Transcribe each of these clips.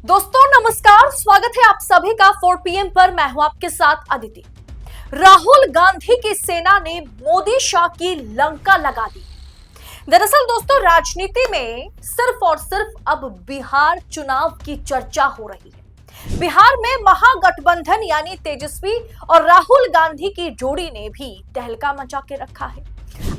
दोस्तों नमस्कार, स्वागत है आप सभी का 4 PM पर। मैं हूं आपके साथ अदिति। राहुल गांधी की सेना ने मोदी शाह की लंका लगा दी। दरअसल दोस्तों, राजनीति में सिर्फ और सिर्फ अब बिहार चुनाव की चर्चा हो रही है। बिहार में महागठबंधन यानी तेजस्वी और राहुल गांधी की जोड़ी ने भी तहलका मचा के रखा है।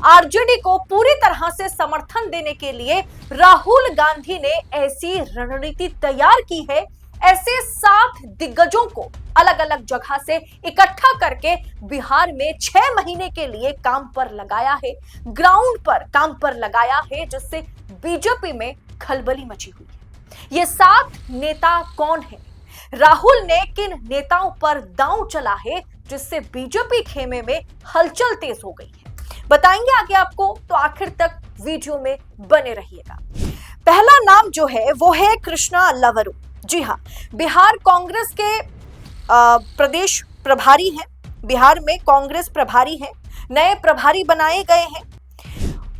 आरजेडी को पूरी तरह से समर्थन देने के लिए राहुल गांधी ने ऐसी रणनीति तैयार की है। ऐसे 7 दिग्गजों को अलग अलग जगह से इकट्ठा करके बिहार में 6 महीने के लिए काम पर लगाया है, ग्राउंड पर काम पर लगाया है, जिससे बीजेपी में खलबली मची हुई है। ये 7 नेता कौन है? राहुल ने किन नेताओं पर दांव चला है जिससे बीजेपी खेमे में हलचल तेज हो गई है, बताएंगे आगे आपको, तो आखिर तक वीडियो में बने रहिएगा। पहला नाम जो है वो है कृष्णा लवरू। जी हाँ, बिहार कांग्रेस के प्रदेश प्रभारी हैं। बिहार में कांग्रेस प्रभारी हैं, नए प्रभारी बनाए गए हैं।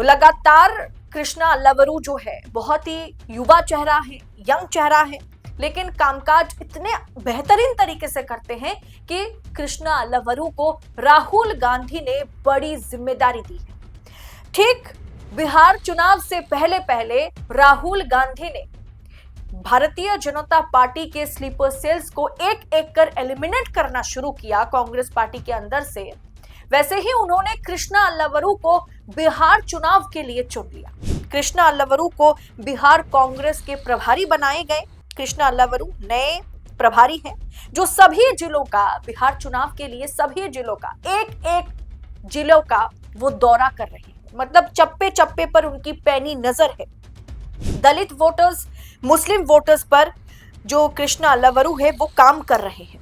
लगातार कृष्णा लवरू जो है बहुत ही युवा चेहरा है, यंग चेहरा है, लेकिन कामकाज इतने बेहतरीन तरीके से करते हैं कि कृष्णा लवरू को राहुल गांधी ने बड़ी जिम्मेदारी दी है। ठीक बिहार चुनाव से पहले पहले राहुल गांधी ने भारतीय जनता पार्टी के स्लीपर सेल्स को एक एक कर एलिमिनेट करना शुरू किया कांग्रेस पार्टी के अंदर से, वैसे ही उन्होंने कृष्णा लवरू को बिहार चुनाव के लिए चुन लिया। कृष्णा लवरू को बिहार कांग्रेस के प्रभारी बनाए गए। कृष्णा लवरू नए प्रभारी हैं जो सभी जिलों का, बिहार चुनाव के लिए सभी जिलों का, एक एक जिलों का वो दौरा कर रहे हैं। मतलब चप्पे चप्पे पर उनकी पैनी नजर है। दलित वोटर्स, मुस्लिम वोटर्स पर जो कृष्णा लवरू है वो काम कर रहे हैं।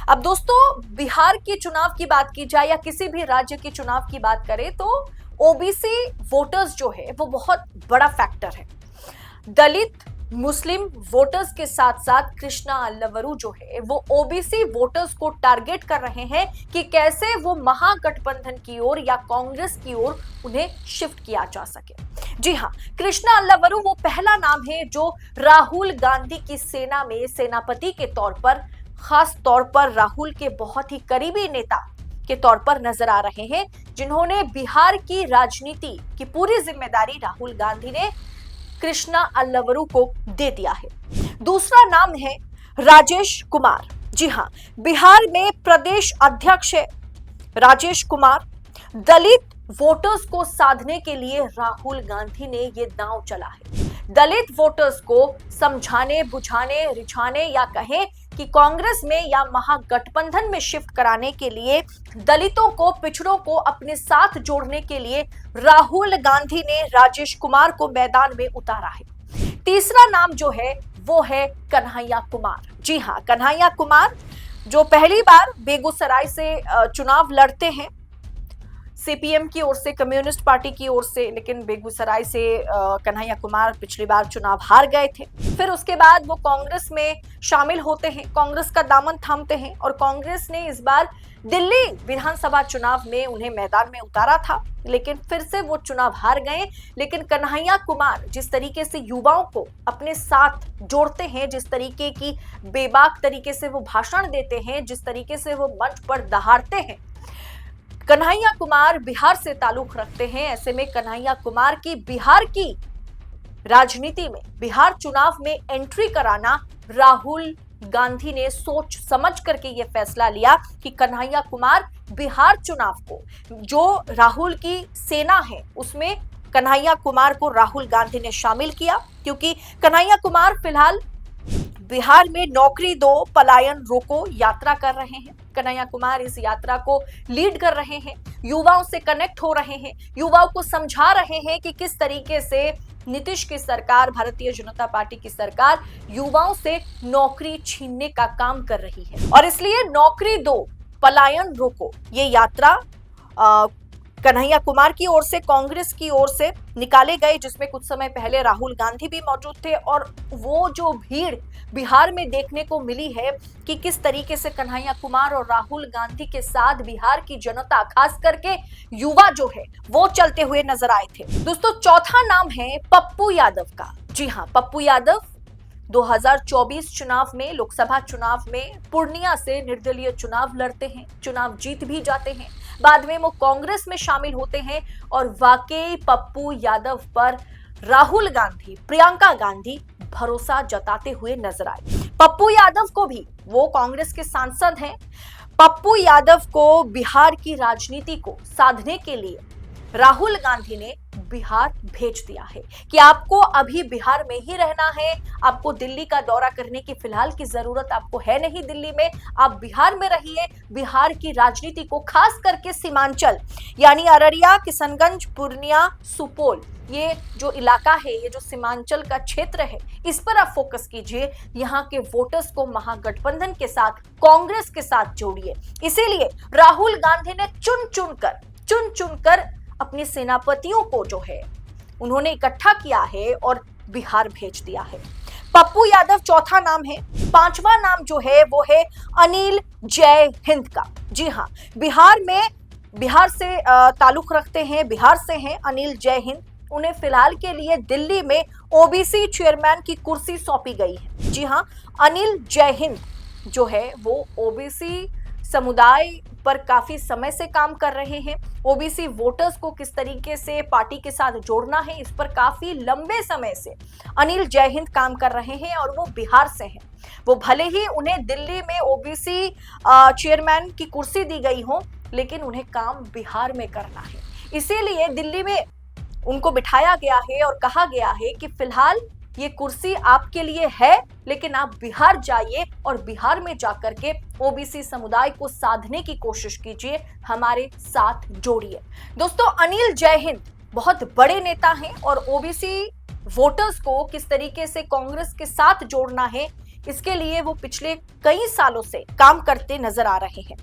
अब दोस्तों, बिहार के चुनाव की बात की जाए या किसी भी राज्य के चुनाव की बात करें तो ओबीसी वोटर्स जो है वो बहुत बड़ा फैक्टर है। दलित मुस्लिम वोटर्स के साथ साथ कृष्णा लवरू जो है वो ओबीसी वोटर्स को टारगेट कर रहे हैं कि कैसे वो महागठबंधन की ओर या कांग्रेस की ओर उन्हें शिफ्ट किया जा सके। जी हाँ, कृष्णा लवरू वो पहला नाम है जो राहुल गांधी की सेना में सेनापति के तौर पर, खास तौर पर राहुल के बहुत ही करीबी नेता के तौर पर नजर आ रहे हैं, जिन्होंने बिहार की राजनीति की पूरी जिम्मेदारी राहुल गांधी ने कृष्णा लवरू को दे दिया है। दूसरा नाम है राजेश कुमार। जी हाँ, बिहार में प्रदेश अध्यक्ष है राजेश कुमार। दलित वोटर्स को साधने के लिए राहुल गांधी ने ये दांव चला है। दलित वोटर्स को समझाने, बुझाने, रिझाने या कहें कि कांग्रेस में या महागठबंधन में शिफ्ट कराने के लिए, दलितों को, पिछड़ों को अपने साथ जोड़ने के लिए राहुल गांधी ने राजेश कुमार को मैदान में उतारा है। तीसरा नाम जो है वो है कन्हैया कुमार। जी हाँ, कन्हैया कुमार जो पहली बार बेगूसराय से चुनाव लड़ते हैं, सीपीएम की ओर से, कम्युनिस्ट पार्टी की ओर से, लेकिन बेगूसराय से कन्हैया कुमार पिछली बार चुनाव हार गए थे। फिर उसके बाद वो कांग्रेस में शामिल होते हैं, कांग्रेस का दामन थामते हैं और कांग्रेस ने इस बार दिल्ली विधानसभा चुनाव में उन्हें मैदान में उतारा था, लेकिन फिर से वो चुनाव हार गए। लेकिन कन्हैया कुमार जिस तरीके से युवाओं को अपने साथ जोड़ते हैं, जिस तरीके की बेबाक तरीके से वो भाषण देते हैं, जिस तरीके से वो मंच पर दहाड़ते हैं, कन्हैया कुमार बिहार से ताल्लुक रखते हैं। ऐसे में कन्हैया कुमार की बिहार की राजनीति में, बिहार चुनाव में एंट्री कराना राहुल गांधी ने सोच समझ करके यह फैसला लिया कि कन्हैया कुमार बिहार चुनाव को, जो राहुल की सेना है उसमें कन्हैया कुमार को राहुल गांधी ने शामिल किया, क्योंकि कन्हैया कुमार फिलहाल बिहार में नौकरी दो पलायन रोको यात्रा कर रहे हैं। कन्हैया कुमार इस यात्रा को लीड कर रहे हैं, युवाओं से कनेक्ट हो रहे हैं, युवाओं को समझा रहे हैं कि किस तरीके से नीतीश की सरकार, भारतीय जनता पार्टी की सरकार युवाओं से नौकरी छीनने का काम कर रही है। और इसलिए नौकरी दो पलायन रोको ये यात्रा कन्हैया कुमार की ओर से, कांग्रेस की ओर से निकाले गए, जिसमें कुछ समय पहले राहुल गांधी भी मौजूद थे। और वो जो भीड़ बिहार में देखने को मिली है कि किस तरीके से कन्हैया कुमार और राहुल गांधी के साथ बिहार की जनता, खास करके युवा जो है वो चलते हुए नजर आए थे। दोस्तों, चौथा नाम है पप्पू यादव का। जी हाँ, पप्पू यादव 2024 चुनाव में, लोकसभा चुनाव में पूर्णिया से निर्दलीय चुनाव लड़ते हैं, चुनाव जीत भी जाते हैं। बाद में वो कांग्रेस में शामिल होते हैं और वाकई पप्पू यादव पर राहुल गांधी, प्रियंका गांधी भरोसा जताते हुए नजर आए। पप्पू यादव को भी, वो कांग्रेस के सांसद हैं, पप्पू यादव को बिहार की राजनीति को साधने के लिए राहुल गांधी ने बिहार भेज दिया है कि आपको अभी बिहार में ही रहना है, आपको दिल्ली का दौरा करने की फिलहाल की जरूरत आपको है नहीं दिल्ली में, आप बिहार में रहिए। बिहार की राजनीति को, खास करके सीमांचल यानी अररिया, किशनगंज, पूर्णिया, सुपौल, ये जो इलाका है, ये जो सीमांचल का क्षेत्र है, इस पर आप फोकस कीजिए। यहाँ के वोटर्स को महागठबंधन के साथ, कांग्रेस के साथ जोड़िए। इसीलिए राहुल गांधी ने चुन चुनकर अपने सेनापतियों को जो है उन्होंने इकट्ठा किया है और बिहार भेज दिया है। पप्पू यादव चौथा नाम है। पांचवा नाम जो है वो है अनिल जय हिंद का। जी हाँ, बिहार से ताल्लुक रखते हैं, बिहार से हैं अनिल जय हिंद। उन्हें फिलहाल के लिए दिल्ली में ओबीसी चेयरमैन की कुर्सी सौंपी गई है। जी हाँ, अनिल जय हिंद जो है वो ओबीसी समुदाय पर काफी समय से काम कर रहे हैं। ओबीसी वोटर्स को किस तरीके से पार्टी के साथ जोड़ना है, इस पर काफी लंबे समय से अनिल जय हिंद काम कर रहे हैं और वो बिहार से हैं। वो भले ही उन्हें दिल्ली में ओबीसी चेयरमैन की कुर्सी दी गई हो, लेकिन उन्हें काम बिहार में करना है। इसीलिए दिल्ली में उनको बिठाया गया है और कहा गया है कि फिलहाल ये कुर्सी आपके लिए है, लेकिन आप बिहार जाइए और बिहार में जाकर के ओबीसी समुदाय को साधने की कोशिश कीजिए, हमारे साथ जोड़िए। दोस्तों, अनिल जय हिंद बहुत बड़े नेता हैं और ओबीसी वोटर्स को किस तरीके से कांग्रेस के साथ जोड़ना है, इसके लिए वो पिछले कई सालों से काम करते नजर आ रहे हैं।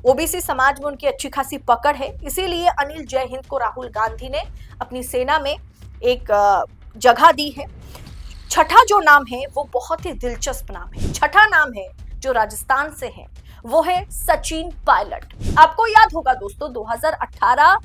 ओबीसी समाज में उनकी अच्छी खासी पकड़ है, इसीलिए अनिल जय हिंद को राहुल गांधी ने अपनी सेना में एक जगह दी है। छठा जो नाम है वो बहुत ही दिलचस्प नाम है। छठा नाम है जो राजस्थान से है, वो है सचिन पायलट। आपको याद होगा दोस्तों, 2018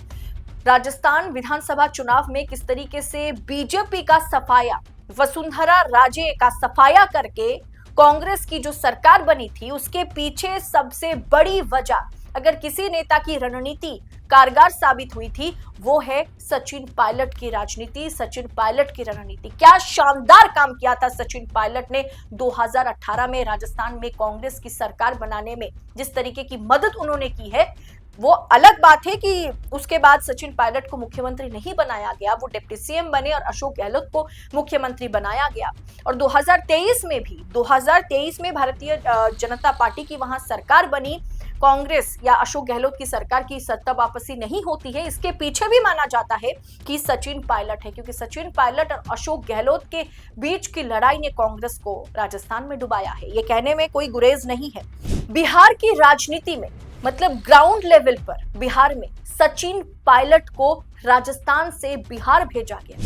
राजस्थान विधानसभा चुनाव में किस तरीके से बीजेपी का सफाया, वसुंधरा राजे का सफाया करके कांग्रेस की जो सरकार बनी थी, उसके पीछे सबसे बड़ी वजह, अगर किसी नेता की रणनीति कारगर साबित हुई थी, वो है सचिन पायलट की राजनीति, सचिन पायलट की रणनीति। क्या शानदार काम किया था सचिन पायलट ने 2018 में राजस्थान में कांग्रेस की सरकार बनाने में। जिस तरीके की मदद उन्होंने की है, वो अलग बात है कि उसके बाद सचिन पायलट को मुख्यमंत्री नहीं बनाया गया, वो डिप्टी सीएम बने और अशोक गहलोत को मुख्यमंत्री बनाया गया। और 2023 में भारतीय जनता पार्टी की वहां सरकार बनी। कांग्रेस या अशोक गहलोत की सरकार की सत्ता वापसी नहीं होती है, इसके पीछे भी माना जाता है कि सचिन पायलट है, क्योंकि सचिन पायलट और अशोक गहलोत के बीच की लड़ाई ने कांग्रेस को राजस्थान में डुबाया है। ये कहने में कोई गुरेज नहीं है। बिहार की राजनीति में, मतलब ग्राउंड लेवल पर बिहार में, सचिन पायलट को राजस्थान से बिहार भेजा गया।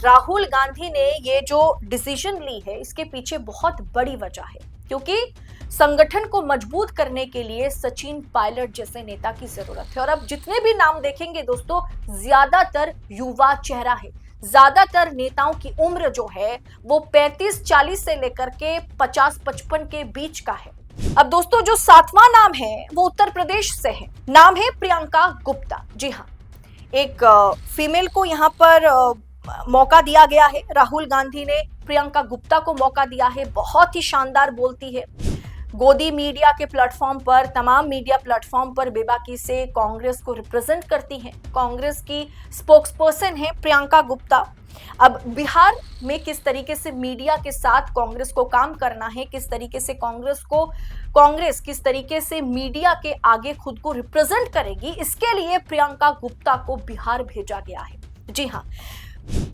राहुल गांधी ने ये जो डिसीजन ली है, इसके पीछे बहुत बड़ी वजह है, क्योंकि संगठन को मजबूत करने के लिए सचिन पायलट जैसे नेता की जरूरत है। और अब जितने भी नाम देखेंगे दोस्तों, ज्यादातर युवा चेहरा है। ज्यादातर नेताओं की उम्र जो है वो 35-40 से लेकर के 50-55 के बीच का है। अब दोस्तों, जो सातवां नाम है वो उत्तर प्रदेश से है। नाम है प्रियंका गुप्ता। जी हाँ, एक फीमेल को यहाँ पर मौका दिया गया है। राहुल गांधी ने प्रियंका गुप्ता को मौका दिया है। बहुत ही शानदार बोलती है। गोदी मीडिया के प्लेटफॉर्म पर, तमाम मीडिया प्लेटफॉर्म पर बेबाकी से कांग्रेस को रिप्रेजेंट करती हैं। कांग्रेस की स्पोक्सपर्सन है प्रियंका गुप्ता। अब बिहार में किस तरीके से मीडिया के साथ कांग्रेस को काम करना है, किस तरीके से कांग्रेस किस तरीके से मीडिया के आगे खुद को रिप्रेजेंट करेगी, इसके लिए प्रियंका गुप्ता को बिहार भेजा गया है। जी हाँ,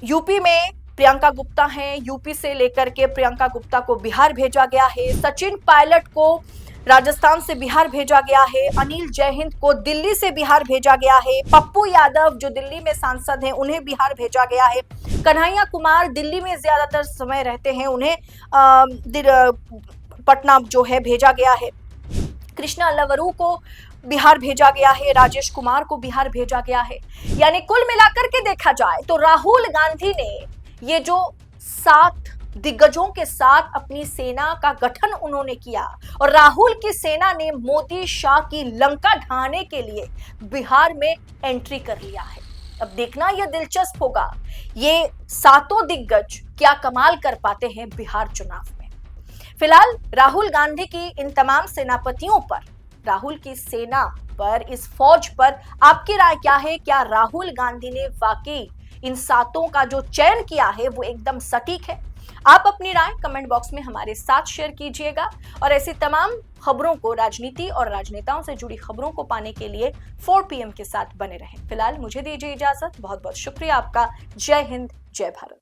यूपी में प्रियंका गुप्ता हैं, यूपी से लेकर के प्रियंका गुप्ता को बिहार भेजा गया है। सचिन पायलट को राजस्थान से बिहार भेजा गया है। अनिल जय हिंद को दिल्ली से बिहार भेजा गया है। पप्पू यादव जो दिल्ली में सांसद हैं, उन्हें बिहार भेजा गया है। कन्हैया कुमार दिल्ली में ज्यादातर समय रहते हैं, उन्हें पटना जो है भेजा गया है। कृष्णा लवरू को बिहार भेजा गया है। राजेश कुमार को बिहार भेजा गया है। यानी कुल मिलाकर के देखा जाए तो राहुल गांधी ने ये जो 7 दिग्गजों के साथ अपनी सेना का गठन उन्होंने किया और राहुल की सेना ने मोदी शाह की लंका ढाने के लिए बिहार में एंट्री कर लिया है। अब देखना यह दिलचस्प होगा, ये सातों दिग्गज क्या कमाल कर पाते हैं बिहार चुनाव में। फिलहाल राहुल गांधी की इन तमाम सेनापतियों पर, राहुल की सेना पर, इस फौज पर आपकी राय क्या है? क्या राहुल गांधी ने वाकई इन सातों का जो चयन किया है वो एकदम सटीक है? आप अपनी राय कमेंट बॉक्स में हमारे साथ शेयर कीजिएगा और ऐसी तमाम खबरों को, राजनीति और राजनेताओं से जुड़ी खबरों को पाने के लिए 4 PM के साथ बने रहें। फिलहाल मुझे दीजिए इजाजत। बहुत बहुत शुक्रिया आपका। जय हिंद, जय भारत।